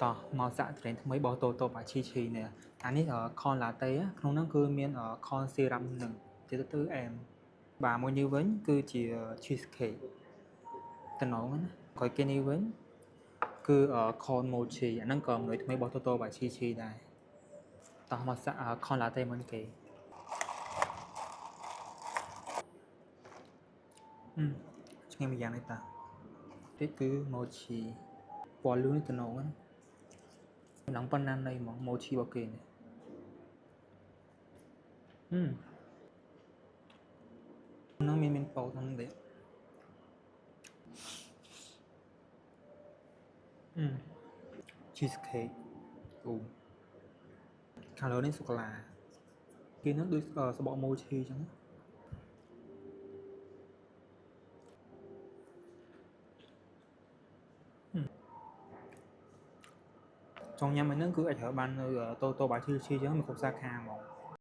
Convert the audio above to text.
តោះមកសាក់ត្រេនថ្មីរបស់តូតូបាឈីឈីនេះអានេះខនឡាតេក្នុងហ្នឹងគឺមានខនស៊ីរ៉ាំនឹងជាទៅអែមបាទមួយនេះវិញគឺជា cheesecake តំណងណាក្រោយគេនេះវិញគឺខន mochi អាហ្នឹងក៏មួយថ្មីរបស់តូតូបាឈីឈីដែរតោះមកសាក់ខនឡាតេមុនគេឆ្ងាញ់មួយយ៉ាងនេះតាទីគឺ mochi ពណ៌លឿងនេះតំណងណានឹងប៉ុណ្ណានៃហ្មង mochi របស់គេនេះនឹងមានពោតហ្នឹងទេcheesecake អូខាងលើនេះសូកូឡាគេនឹងដូចសបក mochi អញ្ចឹងចង់ញ៉ាំហ្នឹងគឺអាចត្រូវបាននៅតូតូបាឈីឈីអញ្ចឹងមានគ្រប់សាខាហ្មង